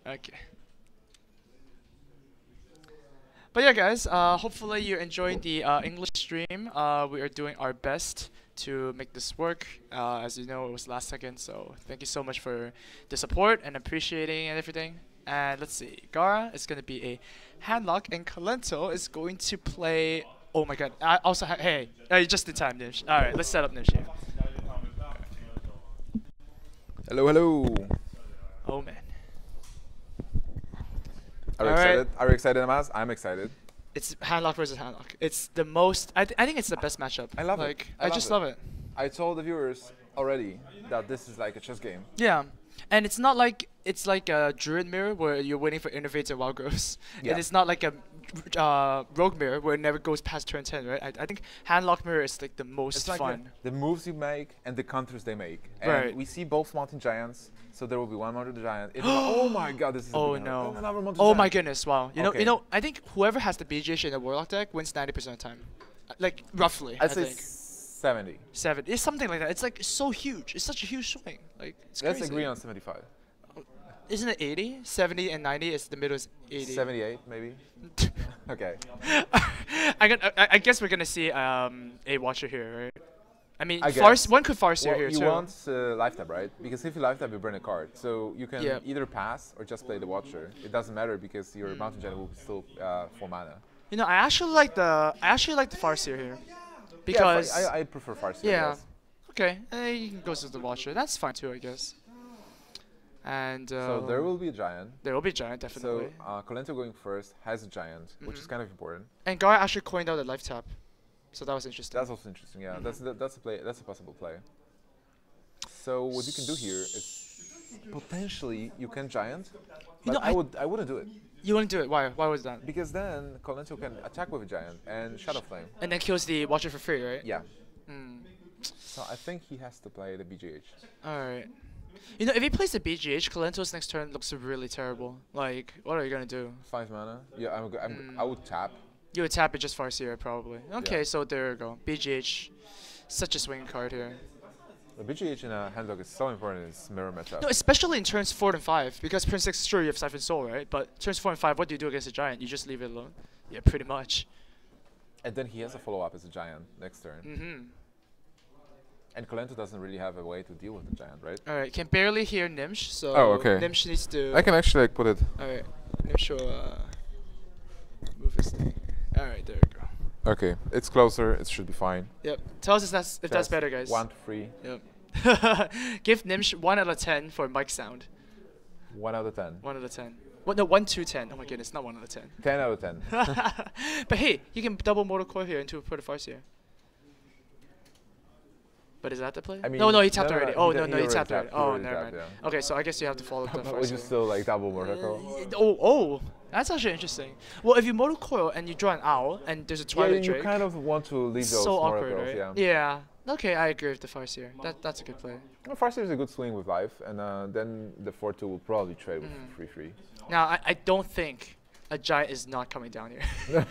Okay. But yeah, guys, hopefully you're enjoying the English stream. We are doing our best to make this work. As you know, it was last second, so thank you so much for the support and appreciating and everything. And let's see, Gaara is going to be a handlock, and Kolento is going to play. Oh my god, I also hey, just in time, Nish. Alright, let's set up Nish here. Hello, hello. Oh man. Are you excited? Are you excited, Amaz? I'm excited. It's handlock versus handlock. It's the most. I think it's the best matchup. I love it. I just love love it. I told the viewers already that this is like a chess game. Yeah, and it's not like it's like a druid mirror where you're waiting for innovates and wild growths. Yeah. And it's not like a rogue mirror where it never goes past turn 10, right? I think handlock mirror is like the most It's like fun. the moves you make and the counters they make. And Right. we see both mountain giants, so there will be one mountain giant. Oh my god, this is Oh a big no. number. Another mountain Oh giant. my goodness! Wow. You Okay. know. I think whoever has the BGH in the warlock deck wins 90% of the time. Like roughly. I I'd say think 70. 7. It's something like that. It's like so huge. It's such a huge swing. Like it's Let's crazy. agree on 75. Isn't it 80? 70 and 90 is the middle is 80. 78, maybe. Okay. I guess we're gonna see a watcher here, right? I mean, I farce, guess. one could farce Well, here you too. want life tap, right? Because if you life tap, you burn a card. So you can Yeah. either pass or just play the Watcher. It doesn't matter because your mountain giant will be still 4 mana. You know, I actually like the farce here because Yeah, I prefer Farseer. yeah. Yes. Okay, you can go to the watcher. That's fine too, I guess. And So there will be a giant. there will be a giant definitely. So Kolento going first has a giant, which is kind of important. And Gaara actually coined out the life tap, so that was interesting. That's also interesting. Yeah, that's a play. That's a possible play. So what you can do here is potentially you can giant, You but know, I wouldn't do it You wouldn't do it. Why? Why was that? because then Kolento can attack with a giant and Shadow Flame. And then kills the watcher for free, right? Yeah. Mm. So I think he has to play the BGH. All right. You know, if he plays the BGH, Kolento's next turn looks really terrible. Like, what are you gonna do? 5 mana. Yeah, I would tap. You would tap it just Farseer probably. Okay, Yeah. so there you go. BGH, such a swinging card here. The BGH in a handlock is so important in its mirror matchup. No, especially in turns 4 and 5, because Prince 6, sure, you have Siphon Soul, right? But turns 4 and 5, what do you do against a Giant? You just leave it alone? Yeah, pretty much. And then he has a follow-up as a giant next turn. Mm-hmm. And Kolento doesn't really have a way to deal with the giant, right? Alright, can barely hear Nimsh, so Oh, okay. Nimsh needs to... can actually like put it. Alright, Nimsh will move his thing. Alright, there we go. Okay, it's closer. It should be fine. Yep, tell us if that's better, guys. 1 to 3. Yep. Give Nimsh 1 out of 10 for mic sound. 1 out of 10. 1 out of 10. What? No, 1 to 10. Oh my goodness, not 1 out of 10. 10 out of 10. But hey, you can double Mortal Coil here into a Put a Farce here. But is that the play? I mean, no, he tapped no, already. he Oh, did- no, he he already tapped already. tapped, he Oh, already never tapped, mind. yeah. Okay, so I guess you have to follow the Would Farce. you still like double Miracle? Oh, that's actually interesting. Well, if you Mortal Coil and you draw an owl and there's a Yeah, Twilight you Drake, kind of want to leave those so Mortal awkward, Coils, right? yeah. Yeah. Okay, I agree with the Farce here. That's a good play. Well, Farseer is a good swing with life, and then the 4-2 will probably trade with 3-3. Now, I don't think a Giant is not coming down here.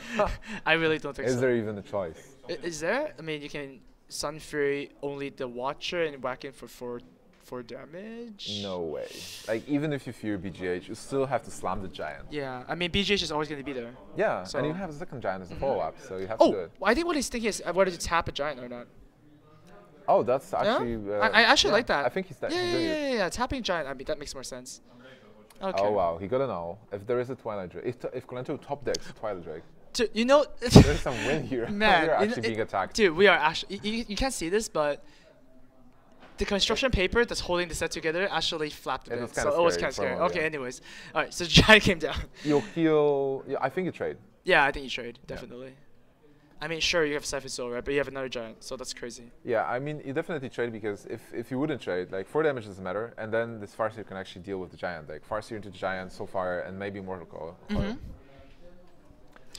I really don't think so. Is there even a choice? Is there? I mean, you can Sun Fury only the Watcher and whack in for 4 damage. No way. Like, even if you fear BGH, you still have to slam the giant. Yeah, I mean BGH is always going to be there. Yeah, So- and you have a second giant as a follow-up, so you have to do Oh, it. well, I think what he's thinking is whether to tap a Giant or not. Oh, that's actually... I actually yeah, like that. I think he's Yeah, doing yeah, it. yeah. Tapping Giant, I mean that makes more sense. Okay. Oh wow, he got an owl. If there is a Twilight Drake, if Kolento top decks Twilight Drake, You know, there's some win here. man, We're you know, actually being attacked. Dude, we are actually. You can't see this, but the construction paper that's holding the set together actually flapped a It bit. was kinda So it was scary kind of for a scary. moment, Okay, yeah. anyways. Alright, so Giant came down. You'll heal. Yeah, I think you trade. Yeah, I think you trade, definitely. I mean, sure, you have Siphon Soul, right? But you have another Giant, so that's crazy. Yeah, I mean, you definitely trade because if you wouldn't trade, like 4 damage doesn't matter, and then this Farseer can actually deal with the giant. Like Farseer into the giant, Soulfire, and maybe Mortal Coil.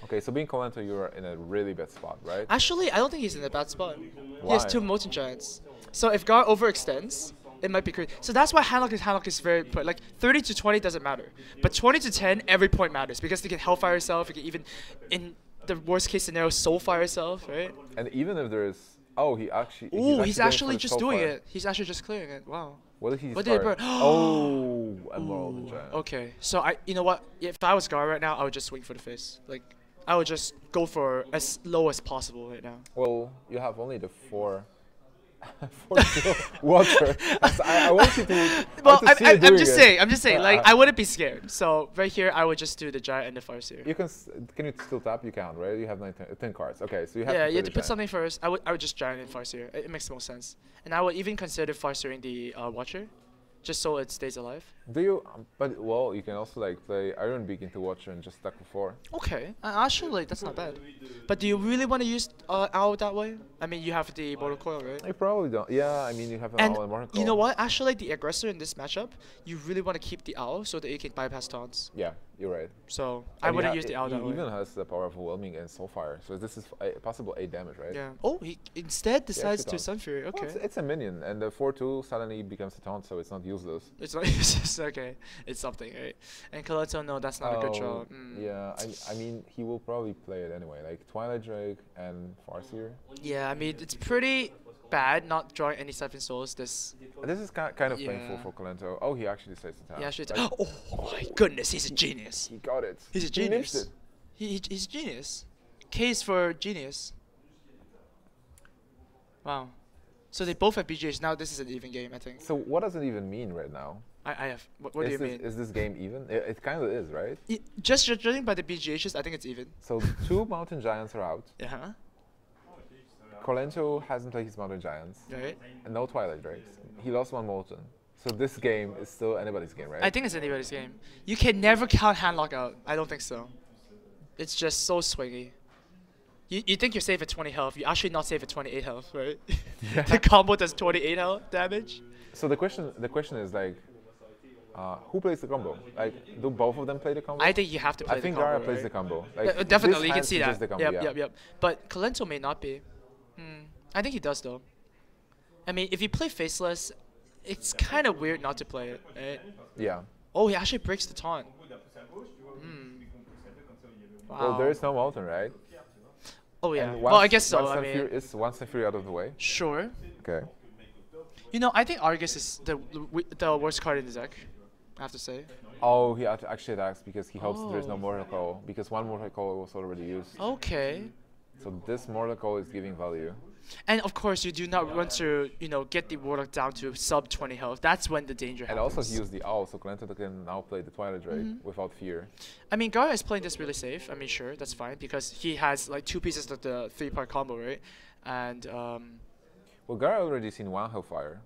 Okay, so being Kolento, you're in a really bad spot, right? Actually, I don't think he's in a bad spot. He Why? has 2 Molten Giants. So if Gar overextends, it might be crazy. So that's why Handlock is very important. Like 30 to 20 doesn't matter, but 20 to 10, every point matters because you can Hellfire yourself. You can even, in the worst case scenario, Soulfire yourself, right? And even if there is Oh, he actually. Oh, he's going for actually the just doing Soulfire. it. He's actually just clearing it. Wow. What did he What did he discard? burn? Oh, Emerald Ooh, Giant. okay, so you know what? If I was Gaara right now, I would just swing for the face. Like, I would just go for as low as possible right now. Well, you have only the 4 water. I want you to. Well, I'm just saying. I'm just saying. Like, I I wouldn't be scared. So right here, I would just do the giant and the Farseer. You can. Can you still tap? You can, right? You have 10 cards. Okay, so you have. Yeah, to you have to put giant. something first. I would just giant and Farseer. It makes the most sense. And I would even consider Farseering the Watcher, just so it stays alive. Do you? But well, you can also like play Iron Beak into Watcher and just stack for 4. Okay, actually, that's not bad. But do you really want to use Owl that way? I mean, you have the Mortal Coil, right? You probably don't. Yeah, I mean you have an And Owl and Mortal you know Coil. what? Actually, the aggressor in this matchup, you really want to keep the Owl so that you can bypass taunts. Yeah, you're right. So I And wouldn't use the Owl he that way. even has the power of Overwhelming and Soulfire, so this is a possible 8 damage, right? Yeah. Oh, he instead decides to taunt. Sun Fury. Okay. Well, it's a minion, and the 4/2 suddenly becomes a taunt, so it's not useless. It's not useless. Okay, it's something, right? And Kolento, no, that's not a good draw. Yeah, I mean, he will probably play it anyway, like Twilight Drake and Farseer. Yeah, I mean, it's pretty bad not drawing any Siphon Souls. This is kind of Yeah. painful for Kolento. Oh, he actually decides to tap. he actually. Like, Oh my goodness, he's a genius. he got it. He's a He niched genius. it. He's a genius. Case for genius. Wow. So they both have BGH. Now this is an even game, I think. So what does it even mean right now? I have. What do you mean? Is this game even? It kind of is, right? Just judging by the BGHs, I think it's even. So 2 Mountain Giants are out. Yeah. Huh? Kolento hasn't played his Mountain Giants. Right. And no Twilight Drakes. He lost 1 Molten. So this game is still anybody's game, right? I think it's anybody's game. You can never count hand lock out. I don't think so. It's just so swingy. You think you're safe at 20 health. You're actually not safe at 28 health, right? Yeah. The combo does 28 health damage. So the question is like, who plays the combo? Like, do both of them play the combo? I think you have to play I think the combo. Gaara plays right? the combo. Like, Definitely, this you can hand see features that. The combo, Yep. But Kolento may not be. I think he does though. I mean, if you play Faceless, it's kind of weird not to play it, right? Yeah. Oh, he actually breaks the taunt. Wow. Well, there is no Molten, right? Oh yeah. And Well, I guess so. I mean, is once and Fury out of the way? sure. Okay. You know, I think Argus is the worst card in the deck. I have to say. Oh, he actually attacks because he hopes there's no Oh. Mortal Coil, because 1 Mortal Coil was already used. Okay. So this Mortal Coil is giving value. And of course, you do not want to, get the Warlock down to sub 20 health. That's when the danger And happens. also he used the Owl, so Kolento can now play the Twilight Drake without fear. I mean, Gaara is playing this really safe. I mean, sure, that's fine because he has like 2 pieces of the 3-part combo, right? And Well, Gaara already seen 1 Hellfire.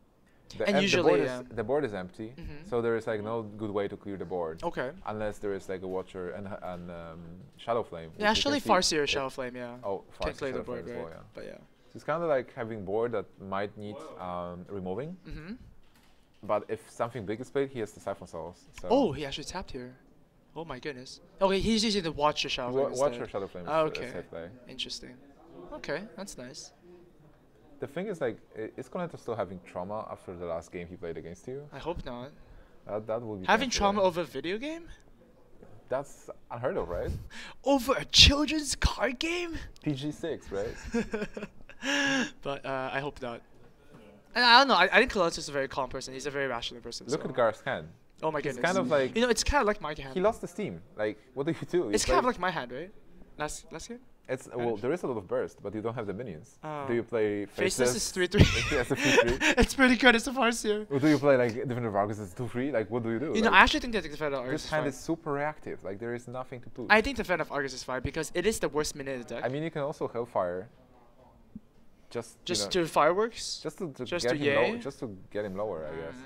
And usually, the board is empty, so there is like no good way to clear the board. okay. Unless there is like a Watcher and Shadow Flame. Yeah, actually, Farseer Shadow Flame, yeah. Oh, Can Farseer clear the Shadow board, Flame right? as well, yeah. But yeah. So it's kind of like having board that might need removing. But if something big is played, he has the Siphon Souls. So Oh, he actually tapped here. Oh my goodness. Okay, he's using the Watcher Shadow Flame Watcher instead. Shadow Flame is Okay. a safe play. Interesting. Okay, that's nice. The thing is, like, is Kolento still having trauma after the last game he played against you? I hope not. That would be Having painful, trauma right? over a video game? That's unheard of, right? Over a children's card game? PG6, right? But I hope not. And I don't know. I think Kolento is a very calm person. He's a very rational person. Look so. at Gaara's hand. Oh my It's goodness. kind of like it's kind of like my hand. he lost the steam. Like, what do you do? It's kind of like my hand, right? Last game? It's well, there is a lot of burst, but you don't have the minions. Oh. Do you play Faceless is 3-3. Yes, a 3-3. It's pretty good. It's a Farseer. Or do you play like Defender of Argus as 2-3? Like, what do you do? You know, Like, I actually think that the Defender of Argus this is hand fine. is super reactive. Like, there is nothing to push. I think the Defender of Argus is fine because it is the worst minion in the deck. I mean, you can also Hellfire. Just do fireworks. just to just get to him low, yay? just to get him lower, I guess.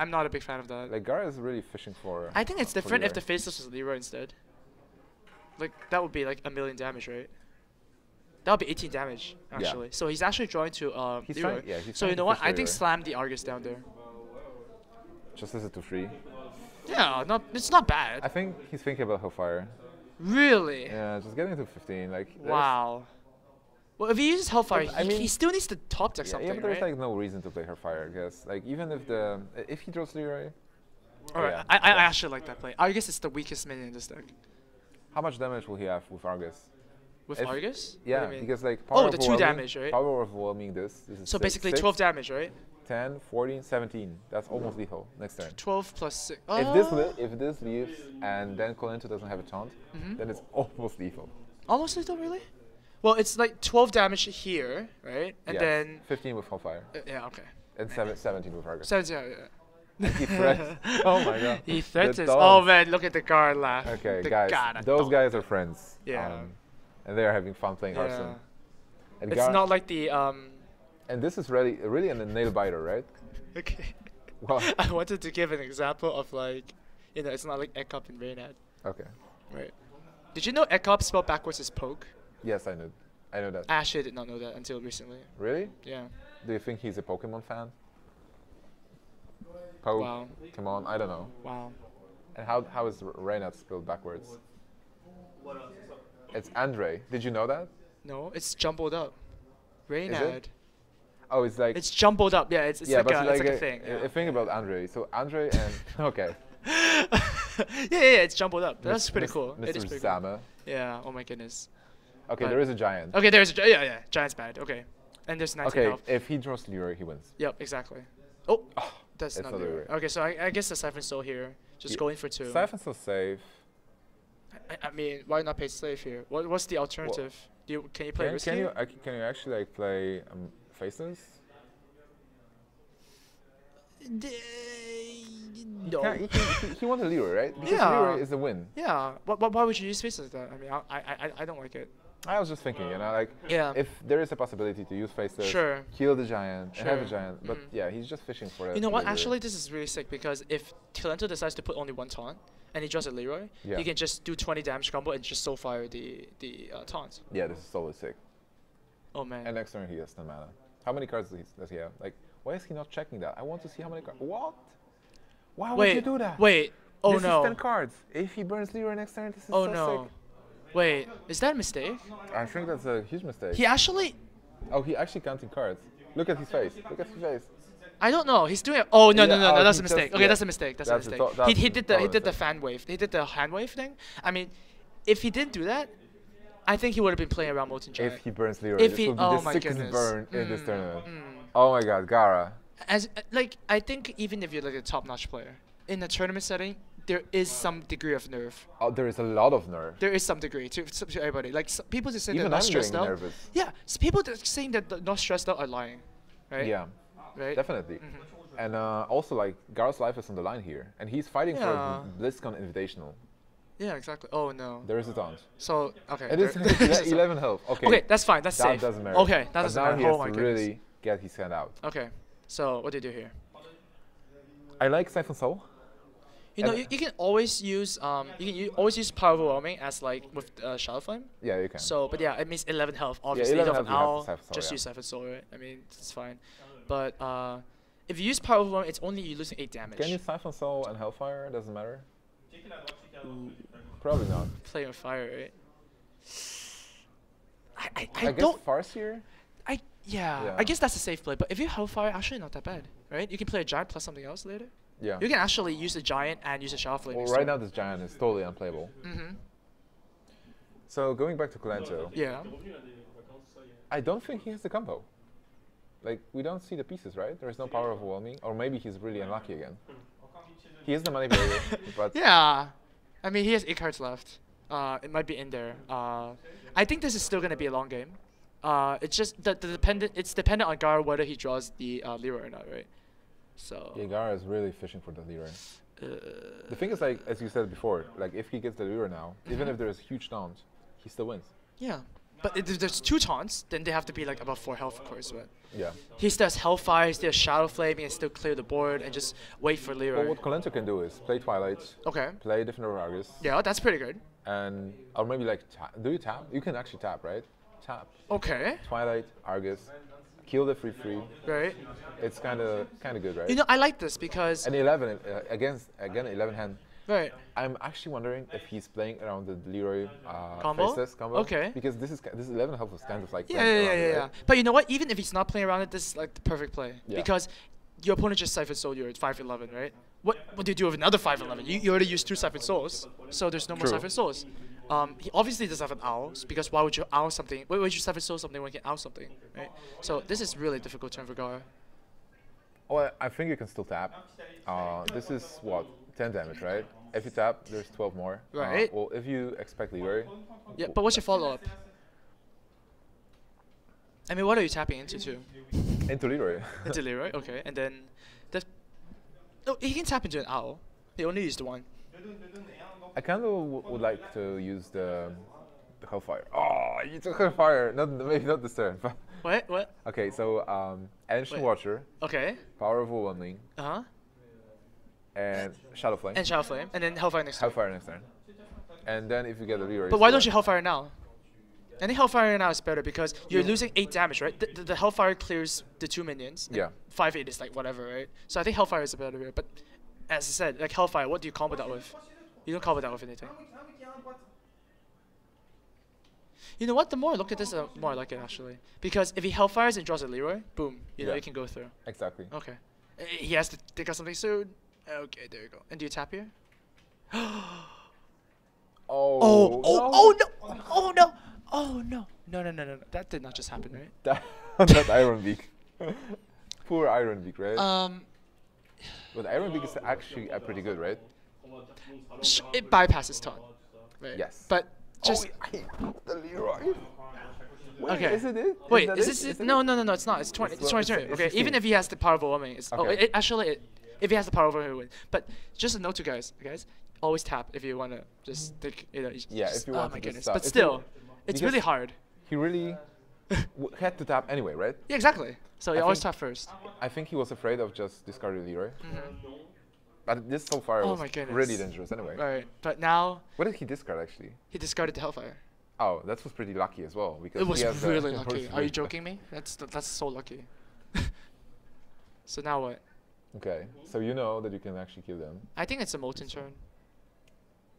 I'm not a big fan of that. Like Gaara is really fishing for. I think it's for different if Leroy. the Faceless was Leroy instead. Like, that would be like 1,000,000 damage, right? That would be 18 damage, actually. So he's actually drawing to He's Leroy. trying, yeah, he's So trying you to know what? fish I think Leroy. slam the Argus down there. Just as a 2-3. Yeah, it's not bad. I think he's thinking about Hellfire. Really? Yeah, just getting to 15. Like. there's- Wow. Well, if he uses Hellfire, But, I mean- he still needs to top deck Yeah, something, yeah, but there's right? like no reason to play Hellfire, I guess. Like even if he draws Leroy. Alright, yeah. I actually like that play. Argus is the weakest minion in this deck. How much damage will he have with Argus? With If- Argus? What Yeah, do you mean? because like Oh, the 2 damage, right? Power overwhelming this is So basically 6, 12 damage, right? 10, 14, 17. That's almost lethal next turn. 12 plus 6. If this leaves and then Kolento doesn't have a taunt, then it's almost lethal. Almost lethal, really? Well, it's like 12 damage here, right? And Yes, then 15 with Hellfire yeah, okay. and 17 with Argus. So yeah. He threats. Oh my god. He threatens. The Oh dogs. man, look at the Gaara laugh. Okay, The guys, Gaara those dog. guys are friends. Yeah. And they are having fun playing Yeah. Hearthstone. And It's not like the And this is really a nail biter, right? Okay. Well, I wanted to give an example of like, it's not like Ekop and Reynad, okay. right? Did you know Ekop spelled backwards is poke? Yes, I know that. I actually did not know that until recently. Really? Yeah. Do you think he's a Pokemon fan? Poke. Wow. Come on, I don't know. Wow. And how is Reynad spelled backwards? It's Andre. Did you know that? No, it's jumbled up. Reynad. Oh, it's like It's jumbled up. Yeah, it's like, but it's like a thing. a thing about Andre. So Andre and okay. yeah, it's jumbled up. That's pretty cool. It is Mr. pretty cool. Zama. Yeah. Oh my goodness. Okay, But- there is a giant. Okay, there's yeah. Giant's bad. Okay, and there's 19 Okay, health. if he draws Leroy, he wins. Yep, exactly. Oh, that's it's not not Leroy. Leroy. Okay, so I guess the Siphon Soul here, just Yeah. going for 2. Siphon's still safe. I mean, why not pay slave here? What's the alternative? Can you play risky? Can you actually like play faces? No. He won the Leroy, right? Because Yeah. Leroy is a win. Yeah. Why would you use faces like that? I mean, I don't like it. I was just thinking, like Yeah. if there is a possibility to use faces, Sure. kill the giant, and have a Sure. giant, but yeah, he's just fishing for that. You know what? Leroy. Actually, this is really sick because if Kolento decides to put only 1 taunt and he draws a Leroy, Yeah. he can just do 20 damage combo and just soul fire the taunt. Yeah, this is totally sick. Oh man. And next turn he has no mana. How many cards does he have? Like, why is he not checking that? I want to see how many cards. What? Why would you do that? Wait. Oh this no. is 10 cards. If he burns Leroy next turn, this is Oh so no. sick. Wait, is that a mistake? I think that's a huge mistake. He actually, Oh, he actually counting cards. Look at his face. Look at his face. I don't know. He's doing it. Oh no Yeah, no, oh, that's he a mistake. just- Okay, yeah. that's a mistake. That's a That's a mistake. to- that's He a did total the mistake. fan wave. He did the hand wave thing. I mean, if he didn't do that, I think he would have been playing around Molten Giant. If he burns Leroy, If this he- will be oh the my sickest goodness. burn in this tournament. Mm. Oh my god, Gaara. As like, I think even if you're like a top-notch player in a tournament setting, there is some degree of nerve. Oh, there is a lot of nerve. There is some degree to everybody. Like people just saying Even they're I'm not getting stressed out. nervous. Yeah, people that saying that they're not stressed out are lying, right? Yeah, Right. definitely. And also, like, Gaara's life is on the line here. And he's fighting for Yeah. a BlizzCon Invitational. Yeah, exactly. Oh no. There is a taunt. So okay. It is there's a- 11 health. Okay, Okay, that's fine. That's that safe. doesn't matter. Okay, that But doesn't now matter. he Oh has my to goodness. really get his hand out. Okay. So what do you do here? I like Siphon Soul. You know, And- you can always use always use Power Overwhelming as like with Shadow Flame. Yeah, you can. So, but yeah, it means 11 health. Obviously, 11 you don't have health, an you have owl. Siphon Soul, Just yeah. use Siphon Soul, right? I mean, it's fine. But if you use Power Overwhelming, it's only you losing 8 damage. Can you Siphon Soul and Hellfire? Doesn't matter. Probably not. Play with fire, right? I I guess don't. Farseer. Yeah, I guess that's a safe play. But if you Hellfire, actually not that bad, right? You can play a giant plus something else later. Yeah. You can actually use a giant and use a Shadow Flame. Well, next right turn. now this giant is totally unplayable. Mhm. So going back to Kolento, Yeah. I don't think he has the combo. Like, we don't see the pieces, right? There is no power overwhelming, or maybe he's really unlucky again. He is the manipulator, but Yeah. I mean, he has 8 cards left. It might be in there. I think this is still gonna be a long game. It's just it's dependent on Gaara whether he draws the Leroy or not, right? So. yeah, Gaara is really fishing for the Leroy. Uh, The thing is, like, as you said before, like, if he gets the Leroy now, even if there is huge taunt, he still wins. yeah. But if there's 2 taunts, then they have to be like above 4 health, of course. But Yeah. he still has Hellfire, he still has Shadow Flame, he can still clear the board and just wait for Well, Leroy. what Kolento can do is play Twilight, Okay. play Defender of Argus, Yeah, that's pretty good. and or maybe like do you tap? You can actually tap, right? Tap Okay. Twilight, Argus, kill the 3/3. Right. It's kind of good, right? You know, I like this because. And 11 again 11 hand. Right. I'm actually wondering if he's playing around the Leroy Combo? faceless combo. Okay. Because this 11 health was kind of like Yeah, playing yeah, around yeah, it, yeah. right? But you know what? Even if he's not playing around it, this is like the perfect play. Yeah. Because your opponent just Siphon Soul you at 5/11, right? What do you do with another 5/11? You already used 2 Siphon Souls, so there's no more True. Siphon Souls. He obviously doesn't have an owl, because why would you owl something? Why would you seven soul something when you can owl something, right? So this is really difficult turn for Gaara. Well, I think you can still tap. This is what, 10 damage, right? If you tap, there's 12 more. Right. Well, if you expect Leroy. Yeah, but what's your follow-up? I mean, what are you tapping into too? Into Leroy. Into Leroy, okay, and then no, he can tap into an owl. He only used the one. I kind of would like to use the Hellfire. Oh, you took Hellfire. Maybe not this turn. What? What? Okay, so Ancient Wait. Watcher, Okay. Power of Overwhelming, and Shadow Flame. And Shadow Flame, and then Hellfire next turn. Hellfire next turn. And then if you get a Leroy. But why don't you Hellfire now? I think Hellfire now is better because you're losing 8 damage, right? The Hellfire clears the 2 minions. Yeah. 5/8 is like whatever, right? So I think Hellfire is better here. But as I said, like Hellfire, what do you combo that with? You don't combo that with anything. You know what? The more I look at this, the more I like it actually. Because if he Hellfires and draws a Leroy, boom, you know you can go through. Exactly. Okay. He has to take out something soon. Okay, there you go. And do you tap here? Oh no! Oh no! Oh no! No! That did not just happen, right? That Iron Beak. Poor Iron Beak, right? But Iron Beak is actually pretty good, right? It bypasses taunt. Right? Yes. But just the Leroy. Wait, okay. Is it it? Wait, is this it? No, it's not. It's 20. It's 20 turn. it's Okay, 15. even if he has the power of overwhelming, it's Okay. actually if he has the power of overwhelming, he win. But just a note to guys, always tap if you wanna just take, Yeah, just, if you want oh my to goodness. just tap. But If still, you- it's because really hard. He really had to tap anyway, right? Yeah, exactly. So you I always think- tap first. I think he was afraid of just discarding Leroy. Mm-hmm. But this so far Oh was my goodness. really dangerous anyway. Right, but now What did he discard actually? he discarded the Hellfire. Oh, that was pretty lucky as well. Because It was he has really the lucky. first Are you ring. joking me? That's so lucky. So now what? Okay, so you know that you can actually kill them. I think it's a Molten turn.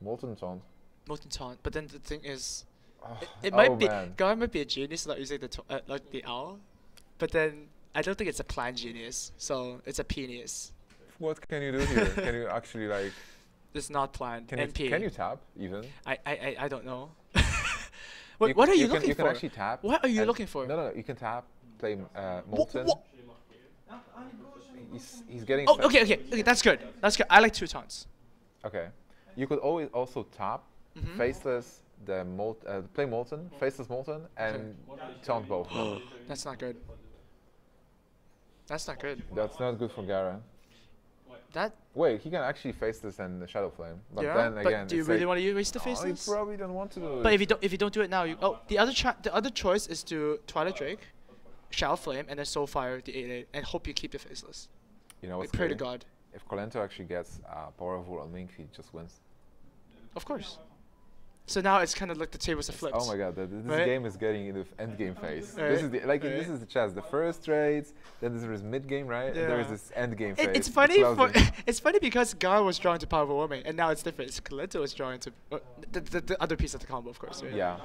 Molten Taunt. Molten taunt. But then the thing is, Oh, it might be man. Gaara might be a genius not using the like the owl, but then I don't think it's a planned genius. So it's a genius. What can you do here? Can you actually like? It's not planned. NP. Can you tap even? I don't know. What are you looking You for? can actually tap. What are you and- looking for? No. You can tap, play Molten. What? He's getting. Oh, okay. That's good. That's good. I like 2 taunts. Okay. You could always also tap, Mhm. faceless play Molten, faceless Molten, and taunt both. That's not good. That's not good. That's not good for Gaara. That Wait, he can actually faceless and the Shadow Flame, but yeah. then But again, do you it's really like, want to waste the oh, faceless? you probably don't want to do it. But if you don't do it now, the other choice is to Twilight Drake, Shadow Flame, and then Soulfire the 8/8, and hope you keep the faceless. you know what's Like, pray to scary? God. If Kolento actually gets Power of Overwhelming, he just wins. Of course. So now it's kind of like the tables are flipped. Oh my god, this Right? game is getting into endgame phase. Right, This is this right. is the chess. The first trades, then there is mid-game, right? And there is Yeah. this endgame phase. It's funny. closing. It's funny because Gaara was drawn to Power of Warming, and now it's different. It's Kolento was drawn to the other piece of the combo, of course. Right? Yeah,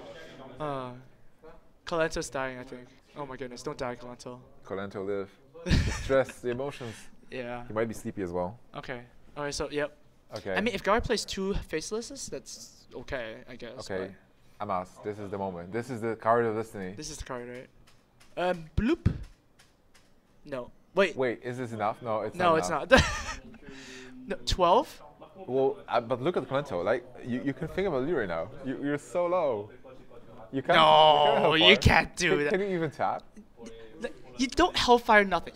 Kolento's dying, I think. Oh my goodness! Don't die, Kolento. Kolento live. The stress, the emotions. Yeah. He might be sleepy as well. Okay. Alright. So yep. Okay. I mean, if Gaara plays 2 facelesses, that's okay, I guess. okay. Amas, this is the moment. This is the card of destiny. But this is the card, right? Bloop. No. Wait. Wait, is this enough? No, it's No, not. it's enough. not. No, 12. Well, but look at Kolento. Like you can think about Leroy now. You're so low. You can't. No, you Hellfire. can't do Can, that. Can you even tap? You don't Hellfire nothing.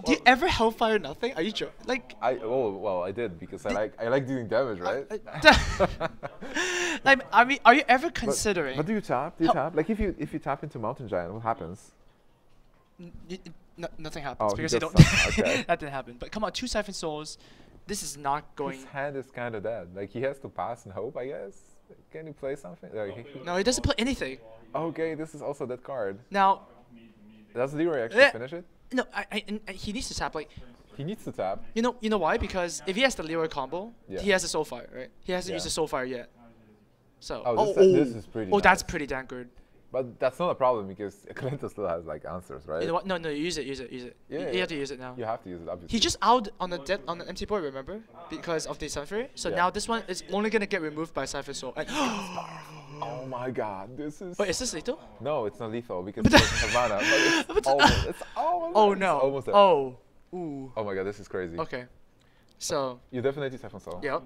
Do you ever Hellfire nothing? Are you joking? Like. I did because I like doing damage, right? Like, I mean, are you ever considering? But do you tap? Do you tap? Like if you tap into Mountain Giant, what happens? Nothing happens Oh, he because you just don't. sucks. Okay. That didn't happen. But come on, 2 Siphon Souls. This is not going. His hand is kind of dead. Like he has to pass and hope, I guess. Can you play something? No, he doesn't play anything. Okay, this is also that card. Now, Does Leroy actually finish it? no, and he needs to tap. Like, He needs to tap. you know why? Because if he has the Leroy combo, Yeah. he has a Soulfire, right? He hasn't Yeah. used the Soulfire yet. So. Oh, this is pretty Oh, that's nice. pretty damn good. But that's not a problem because Kolento still has like answers, right? You know what? No, no, use it. Yeah, You have to use it now. You have to use it, obviously. He just out on the empty board, remember? Because of the Cypher. So now this one is only gonna get removed by Cypher Soul. And oh my god, this is... Wait, is this lethal? No, it's not lethal because it doesn't have mana. But it's almost, it's almost Oh there. no. It's almost there. Oh. Ooh. Oh my god, this is crazy. Okay. So. You definitely Siphon Soul. Yep.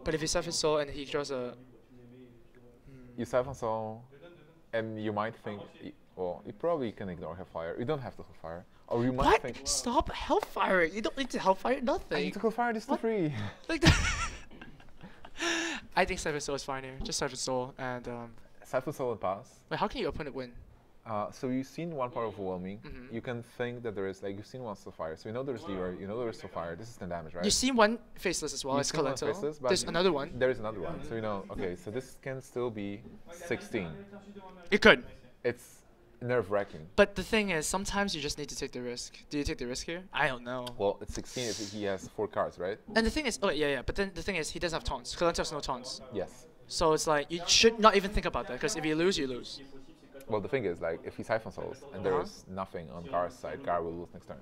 But if he Siphon Soul and he draws a... You Siphon Soul, and you might think... Well, you probably can ignore Hellfire. You don't have to Hellfire. Or you might think... Stop Hellfiring. You don't need to Hellfire nothing. I need to Hellfire this to free. Like that. I think Siphon Soul is fine here. Just Siphon Soul and... Siphon Soul and pass. Wait, how can your opponent win? So you've seen one part of Overwhelming. You can think that there is, like, you've seen one Soulfire. So you know there's Leroy, you know there's Soulfire. This is 10 damage, right? You've seen one Faceless as well, it's Kolento. There's another one. There is another one. So you know, okay, so this can still be 16. It could. It's nerve-wracking. But the thing is, sometimes you just need to take the risk. Do you take the risk here? I don't know. Well, it's 16 if he has 4 cards, right? And the thing is, oh yeah, but then the thing is, he doesn't have taunts. Kolento has no taunts. Yes. So it's like, you should not even think about that, because if you lose, you lose. Well, the thing is, like, if he Siphon Souls and there is nothing on Gaara's side, Gaara will lose next turn.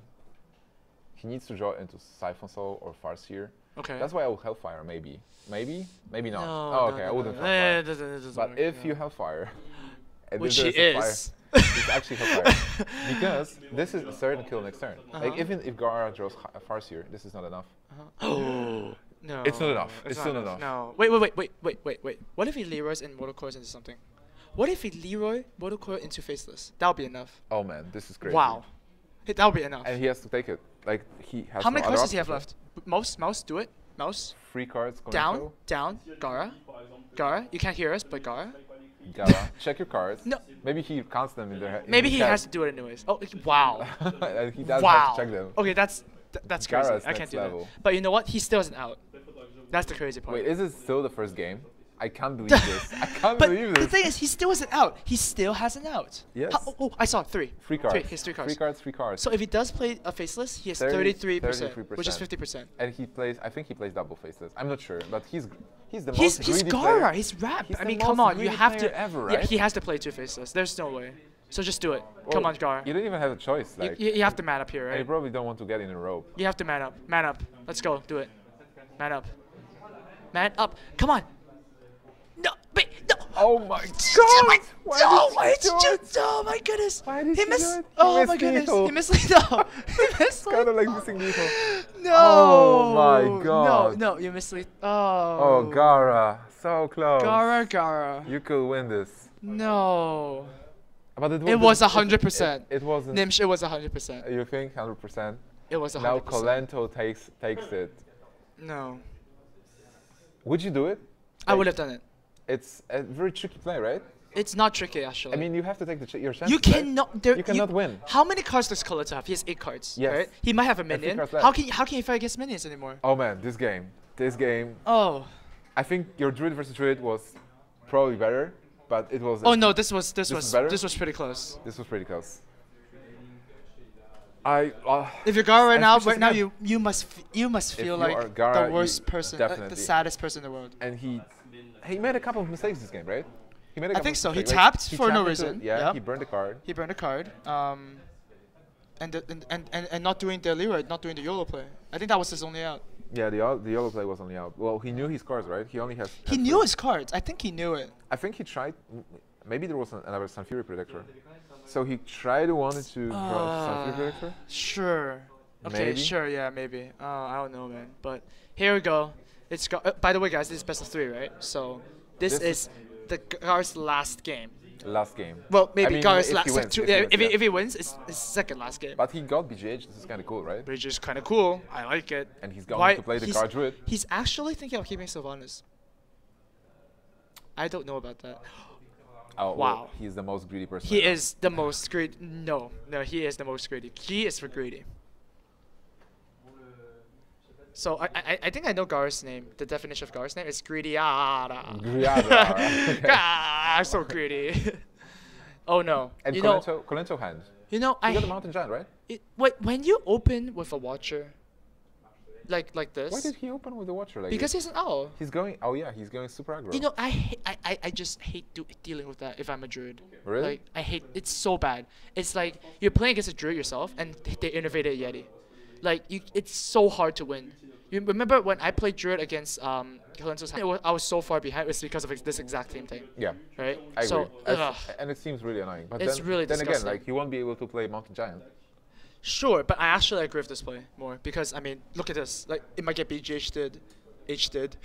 He needs to draw into Siphon Soul or Farseer. Okay. That's why I will Hellfire, maybe. Maybe? Maybe not. No, oh, okay, I wouldn't Hellfire. But if you Hellfire... Which he is. It's actually Hellfire. Because this is a certain kill next turn. Like, even if Gaara draws Farseer, this is not enough. Oh, no. It's not enough. It's still not enough. No. Wait. What if he Leroy's and Mortal Coils into something? What if he Leroy Mortal Coil into Faceless? That'll be enough. Oh man, this is crazy. Wow. That'll be enough. And he has to take it. Like, he has How many no cards other does he have options. left? Mouse, do it. Mouse. 3 cards. Down, Gaara. You can't hear us, but Gaara. Check your cards. No. Maybe he counts them in their Maybe he has to do it anyways. Oh, wow. And he does have to check them. Okay, that's crazy. Gaara's I can't next do level. that. But you know what? He still isn't out. That's the crazy part. Wait, is it still the first game? I can't believe this. I can't believe this. But the thing is, he still isn't out. He still hasn't out. Yes. Oh, I saw 3. 3 cards. He has 3 cards. 3 cards. So if he does play a Faceless, he has 33%, which is 50%. And he plays, I think he plays double Faceless. I'm not sure, but he's the most He's greedy Gaara. player. He's rap. He's I the mean, most come on. You greedy have player to. ever, Yeah, right? he has to play 2 Faceless. There's no way. So just do it. Come on, Gaara. You don't even have a choice. Like, You have to man up here, and you right? probably don't want to get in a rope. You have to man up. Man up. Let's go. Do it. Man up. Man up. Come on. No, wait, no. Oh my god! Oh my goodness! Why did he he missed? do it? Oh my goodness! lethal. He missed lethal. He missed Kind of like missing lethal. No! Oh my god! No, you missed lethal. Oh, Gaara, so close. Gaara. You could win this. No. But It was 100%. It wasn't. Nimsh, it was 100%. You think 100%? It was 100%. Now Kolento takes it. No. Would you do it? I would have done it. It's a very tricky play, right? It's not tricky, actually. I mean, you have to take your chances. You cannot. You cannot win. How many cards does Kolento have? He has 8 cards. Yes. Right? He might have a And 3 minion. cards left. How can you fight against minions anymore? Oh man, this game. Oh. I think your Druid versus Druid was probably better, but it was. Oh no, this was better? this was pretty close. This was pretty close. If you're Gaara right now, you you must feel you like are Gaara, the worst person, the definitely. saddest person in the world. And he made a couple of mistakes this game, right? He made a I couple think of so. He mistakes. tapped He for no tapped into reason. it, yeah, Yep. he burned the card. He burned a card. And not doing the Leroy, not doing the YOLO play. I think that was his only out. Yeah, the yellow play was only out. Well, he knew his cards, right? He only has. He knew his cards. I think he knew it. I think he tried. Maybe there was another Sun Fury Predictor. So he wanted to draw Sun Fury Predictor. Sure. Okay, Maybe? sure, yeah, maybe. I don't know, man. But here we go. It's by the way, guys, this is best of 3, right? So this is the Gaara's last game. Last game. Well, maybe I mean, Gaara's if last. he wins, If he wins, it's his second last game. But he got BGH. This is kind of cool, right? Which is kind of cool. I like it. And he's going to play the card Druid. He's actually thinking of keeping Sylvanas. I don't know about that. Oh, wow. Well, he's the most greedy person. He is the most greedy. No, he is the most greedy. He is for greedy. So I think I know Gaara's name. The definition of Gaara's name is greedy-ara. I'm so greedy. Oh no. And you Kolento hand. You know, You got the Mountain Giant, right? Wait, when you open with a Watcher, like this. Why did he open with the Watcher? Like Because he's an owl. he's going. Oh yeah, he's going super aggro. You know, I just hate dealing with that if I'm a druid. Really? Like, I hate it's so bad. It's like you're playing against a druid yourself, and they innovated a Yeti. Like, it's so hard to win. You remember when I played druid against Kolento's hand? I was so far behind. It was because of this exact same thing. Yeah. Right. I agree. So, And it seems really annoying. But it's then, really then again, disgusting. like he won't be able to play Mountain Giant. Sure, but I actually agree with this play more because I mean, look at this. Like, it might get BGH did, H did.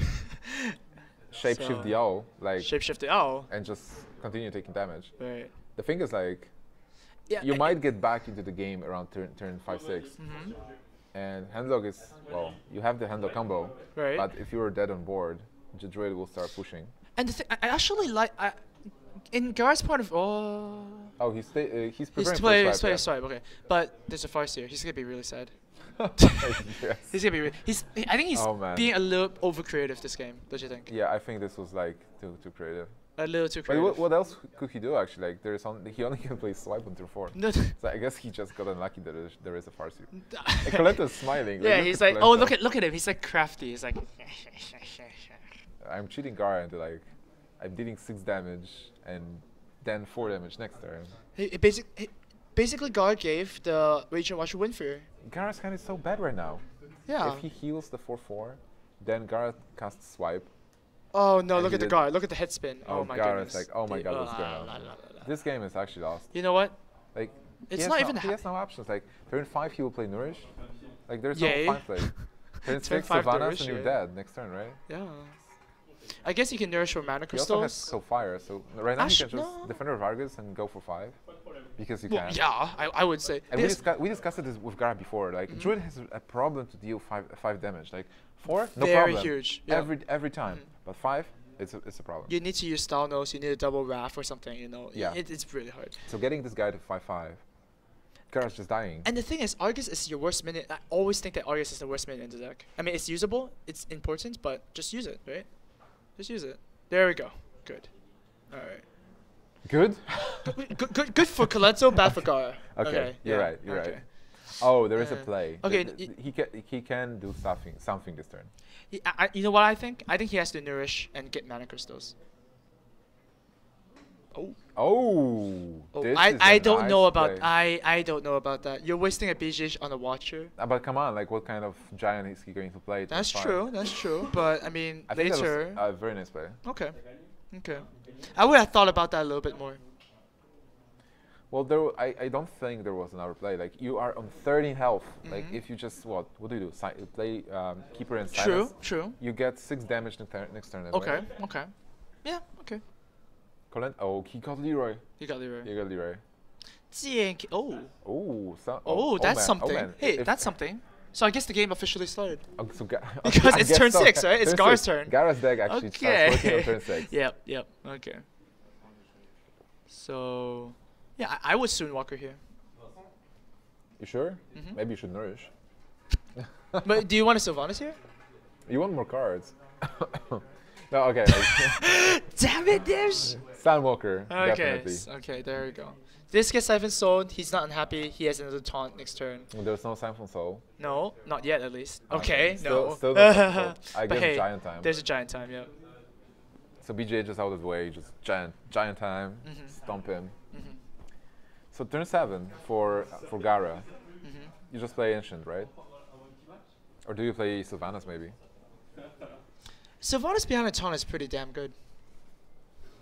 Shapeshift So, the owl, like, Shapeshift the owl. and just continue taking damage. Right. The thing is, like, Yeah. you might get back into the game around turn 5-6, and handlock is, well, you have the handlock combo, Right. but if you're dead on board, the druid will start pushing. And the thing, I actually like, in Gaara's point of, Oh, he's preparing he's for play swipe, swipe, okay. But there's a farce here. He's gonna be really sad. Yes. He's gonna be. I think he's Oh, man. being a little over creative this game. Don't you think? Yeah, I think this was like too creative. A little too But creative. what else could he do actually? Like he only can play swipe on turn 4. No, So I guess he just got unlucky that there is a Farsi. And Kolento's smiling. yeah, look he's at like, oh, Kolento. look at him. He's like crafty. He's like. I'm cheating Gaara into like, I'm dealing 6 damage and then 4 damage next turn. Basically, God gave the Raging Watcher win for you. Gaara's hand is so bad right now. Yeah. If he heals the 4/4, then Gaara casts swipe. Oh no! And Look he at the did- guard. Look at the head spin. Oh, my Gaara's goodness. like, oh my god, what's going La, la, on? la, la. This game is actually lost. You know what? Like, It's he not has even. he has no options. Like turn 5 he will play Nourish. Like there's Yay. no 5 play. Turn 6 5 Sylvanas Nourish, and you're yeah. dead next turn, right? Yeah. I guess you can nourish your mana He also has crystals. Soul Fire, so right now he can just no. Defender of Argus and go for 5 because you Well, can. yeah, I would say. And Because- we discussed this with Gaara before. Like Druid has a problem to deal 5 damage. Like 4, no Very problem. huge. Yeah. Every time. But 5, it's a problem. You need to use style notes. You need a double wrath or something. You know. Yeah. It's really hard. So getting this guy to 5/5, Gaara's just dying. And the thing is, Argus is your worst minion. I always think that Argus is the worst minion in the deck. I mean, it's usable. It's important, but just use it, right? Just use it. There we go. Good. All right. Good. Good for Kolento, bad for Gaara. Okay, you're yeah, right. You're okay. right. Oh, there is a Uh, play. okay, He can do something this turn. You know what I think? I think he has to nourish and get mana crystals. Oh. Oh, this is I a don't nice know about play. I don't know about that. You're wasting a BGH on a Watcher. But come on, like what kind of giant is he going to play? That's Fine. true. That's true. But I mean, I think that later. was a very nice play. Okay. Okay. I would have thought about that a little bit more. Well, I don't think there was another play. Like you are on 13 health. Like if you just what do you do? Play Keeper and Silence. True. You get 6 damage next turn. Okay. Anyway. Okay. Yeah. Okay. Colin, oh, he got Leroy. You got Leroy. He got Leroy. Oh, that's man, something. man. Hey, If- that's something. So I guess the game officially started. So Because I it's guess turn so. 6, right? It's Turn Gaara's 6. turn. Gaara's deck actually starts working on turn 6. Yep. Okay. So, yeah, I would soon Walker here. You sure? Maybe you should Nourish. But do you want a Sylvanas here? You want more cards? No, okay. Like, Damn it, Dish! Sandwalker, Okay, definitely. okay, there we go. This gets Siphon Sold. He's not unhappy. He has another taunt next turn. Well, there's no Siphon Soul. No, not yet at least. Okay, no. Still no Siphon Soul. I But guess hey, Giant Time. there's a Giant Time, yeah. So BJ just out of the way, just Giant Time, stomp him. So turn 7 for Gaara. You just play Ancient, right? Or do you play Sylvanas maybe? Sylvanas behind a taunt is pretty damn good.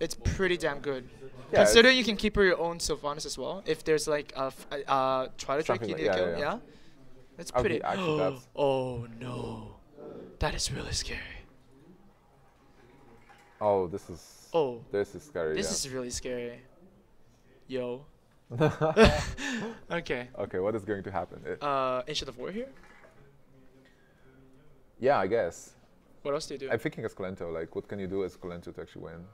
It's pretty damn good. Yeah, Consider you can keep your own Sylvanas as well. If there's like a Twilight Drake Something you like- need to yeah, kill, yeah, yeah? yeah. That's Okay, pretty. actually that's- Oh no. That is really scary. Oh, this is scary. This yeah. is really scary. Yo. Okay. Okay, what is going to happen? Ancient of War here? Yeah, I guess. What else do you do? I'm thinking as Kolento, like, what can you do as Kolento to actually win?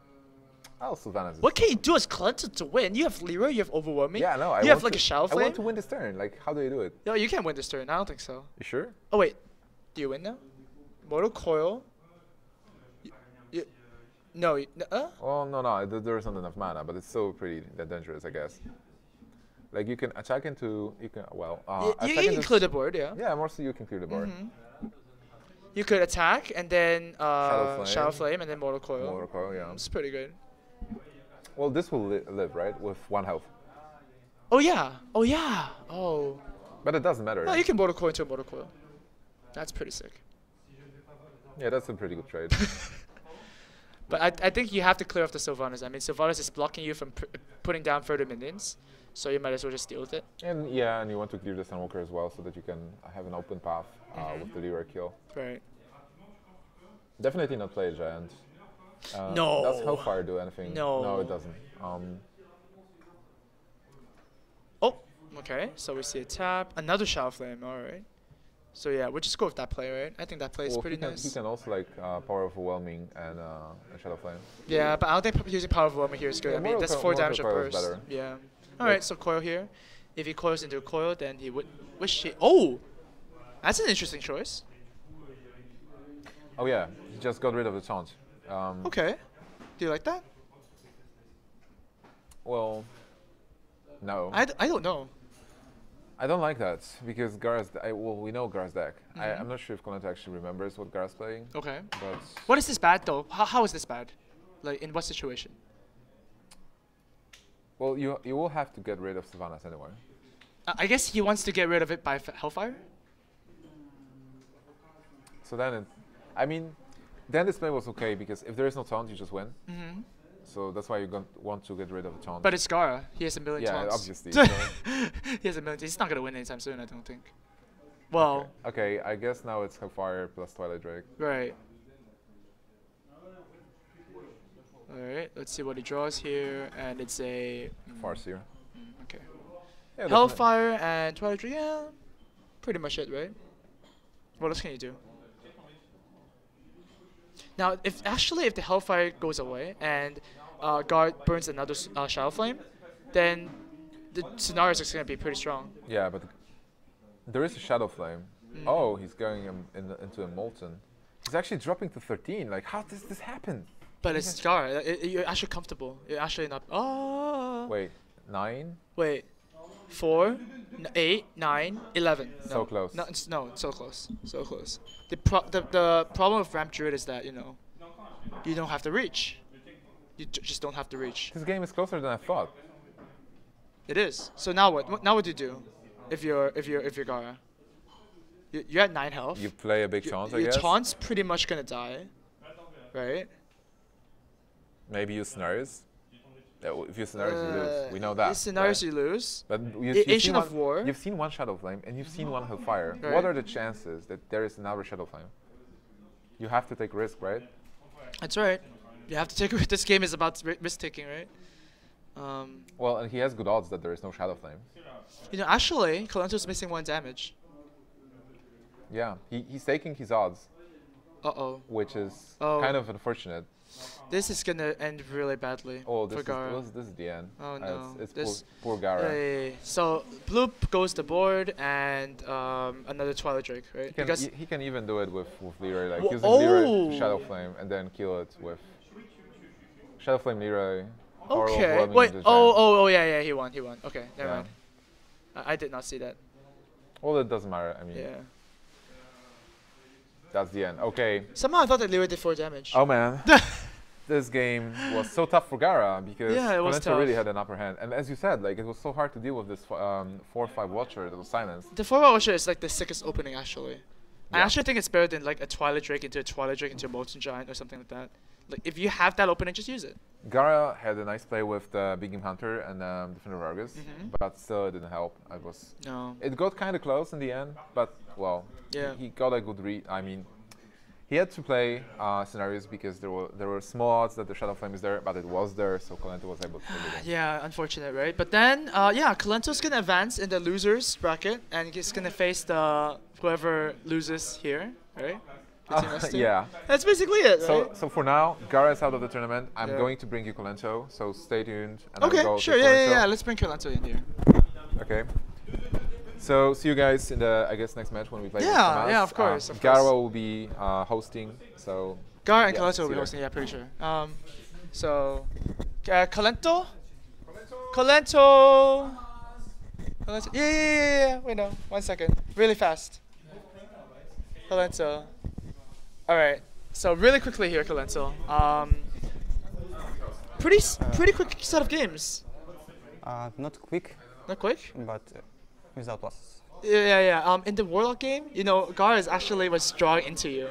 Oh, Sylvanas. What can you do as Kolento to win? You have Leroy, you have Overwhelming. Yeah, no, You have like a Shadow I Flame. want to win this turn. Like, how do you do it? No, you can't win this turn. I don't think so. You sure? Oh wait, do you win now? Mortal Coil. No. Well, no, there isn't enough mana, but it's still pretty dangerous, I guess. Like, you can attack into, you attack can into clear the board, yeah. Yeah, mostly you can clear the board. You could attack and then Shadow Flame. Flame and then Mortal Coil. Mortal Coil, yeah. It's pretty good. Well, this will live, right? With 1 health. Oh yeah. Oh yeah. Oh. But it doesn't matter. No, you can Mortal Coil into a Mortal Coil. That's pretty sick. Yeah, that's a pretty good trade. But I think you have to clear off the Sylvanas. I mean, Sylvanas is blocking you from putting down further minions, so you might as well just deal with it. And yeah, and you want to clear the Sunwalker as well, so that you can have an open path with the Leroy kill. Right. Definitely not play a Giant. No. Does Hellfire do anything? No. No, it doesn't. Oh, okay. So we see a tap. Another Shadow Flame. All right. So yeah, we'll just go with that play, right? I think that play is pretty nice. He can also like Power Overwhelming and Shadow Flame. Yeah, but I don't think using Power Overwhelming here is good. Yeah, I mean, that's 4 damage of burst. Better. Yeah. All right, so Coil here. If he coils into a Coil, then he would wish he. Oh, that's an interesting choice. Oh yeah, he just got rid of the taunt. Okay. Do you like that? Well, no. I don't know. I don't like that because Gaara's. Well, we know Gaara's deck. I'm not sure if Kolento actually remembers what Gaara's playing. Okay. But what is this bad though? How is this bad? Like in what situation? Well, you will have to get rid of Sylvanas anyway. I guess he wants to get rid of it by Hellfire. So then, I mean, then this play was okay because if there is no taunt, you just win. So that's why you want to get rid of the taunt. But it's Gaara. He has a million taunts. Yeah, obviously. He has a million. He's not gonna win anytime soon, I don't think. Well. Okay, I guess now it's Hellfire plus Twilight Drake. Right. All right. Let's see what he draws here, and it's a Farseer. Okay. Yeah, Hellfire and Twilight Drake. Yeah, pretty much it, right? What else can you do? Now, if the Hellfire goes away and Guard burns another Shadow Flame, then the scenario is going to be pretty strong. Yeah, but there is a Shadow Flame. Oh, he's going into a Molten. He's actually dropping to 13. Like, how does this happen? But it's Gaara. You're actually comfortable. You're actually not. Oh. Wait, 9? Wait, 4, 8, 9, 11. So no. close. No, so close. So close. The problem with Ramp Druid is that, you know, you don't have to reach. You just don't have to reach. This game is closer than I thought. It is. So now what? Now what do you do? If you're Gaara, you're at 9 health. You play a big taunt, I guess. Your taunt's pretty much gonna die, right? Maybe you snares. If you snares, you lose. We know that. If scenarios right? you lose. But Ancient of War. You've seen one Shadow Flame and you've seen one Hellfire. Right. What are the chances that there is another Shadow Flame? You have to take risk, right? That's right. You have to take. This game is about risk taking, right? Well, and he has good odds that there is no Shadow Flame. You know, actually, Kolento's missing 1 damage. Yeah, he's taking his odds. Uh-oh. Which is kind of unfortunate. This is gonna end really badly for Gaara. This is the end. Oh no. It's poor Gaara. Yeah. So Bloop goes to board and another Twilight Drake, right? He can even do it with Leroy, like using Leroy to Shadow Flame and then kill it with Shadow Flame Leroy. Okay. Wait. Oh yeah. He won. Okay. Never mind. I did not see that. Well, it doesn't matter. I mean. Yeah. That's the end. Okay. Somehow I thought that Leroy did 4 damage. Oh man. This game was so tough for Gaara because Kolento really had an upper hand. And as you said, like it was so hard to deal with this 4/5 Watcher that was silenced. The 4/5 Watcher is like the sickest opening actually. Yeah. I actually think it's better than like a Twilight Drake into a Molten Giant or something like that. Like if you have that opening, just use it. Gaara had a nice play with the Big Game Hunter and Defender of Argus, but still it didn't help. It got kind of close in the end, but well, he got a good read. I mean, he had to play scenarios because there were small odds that the Shadow Flame is there, but it was there, so Kolento was able to play the game. Yeah, unfortunate, right? But then, Kolento's gonna advance in the losers bracket, and he's gonna face the whoever loses here, right? Yeah. That's basically it, right? So for now, Gaara is out of the tournament. I'm going to bring you Kolento, so stay tuned. And okay, sure, yeah. Let's bring Kolento in here. Okay. So see you guys in the, I guess, next match when we play. Yeah, of course. Gaara will be hosting, so. Gaara and Kolento will be hosting, yeah, pretty sure. So, Kolento? Kolento! Yeah. Wait, no, 1 second. Really fast. Kolento. All right. So really quickly here, Kolento. Pretty quick set of games. Not quick, Not quick. but without losses. Yeah. In the Warlock game, you know, Gaara is actually was drawing into you.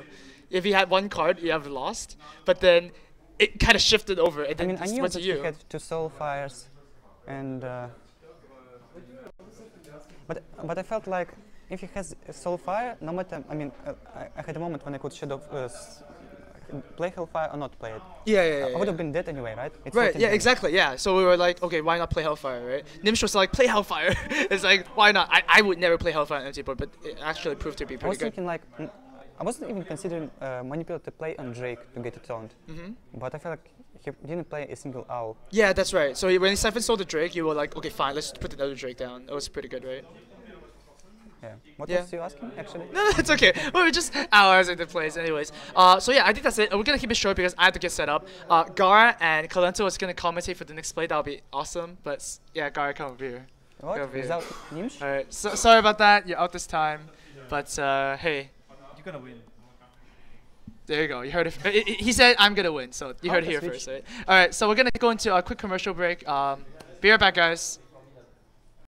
If you had one card, you have lost. But then it kind of shifted over, and I then mean, I it knew went that to he you. had 2 soul fires, and but I felt like if he has a soul fire, no matter. I mean, I had a moment when I could shadow play Hellfire or not play it. Yeah. I would have been dead anyway, right? It's Right, 14 yeah, damage. exactly, yeah. So we were like, okay, why not play Hellfire, right? Nimsh was like, play Hellfire. It's like, why not? I would never play Hellfire on empty board, but it actually proved to be I pretty was good. thinking like, I wasn't even considering Manipulate to play on Drake to get it turned. But I felt like he didn't play a single owl. Yeah, that's right. So when he Siphon Soul the Drake, you were like, okay, fine, let's put another Drake down. It was pretty good, right? Yeah. What Yeah. was you asking, actually? No, it's okay. We're just hours into plays, anyways. So yeah, I think that's it. We're gonna keep it short because I have to get set up. Gaara and Kolento is gonna commentate for the next play. That'll be awesome. But yeah, Gaara, come over here. What? Over here. Without Nimsh? All right. So sorry about that. You're out this time. But hey, You're gonna win. there you go. You heard it. He said I'm gonna win. So you heard it here switch. first, right? All right. So we're gonna go into a quick commercial break. Be right back, guys.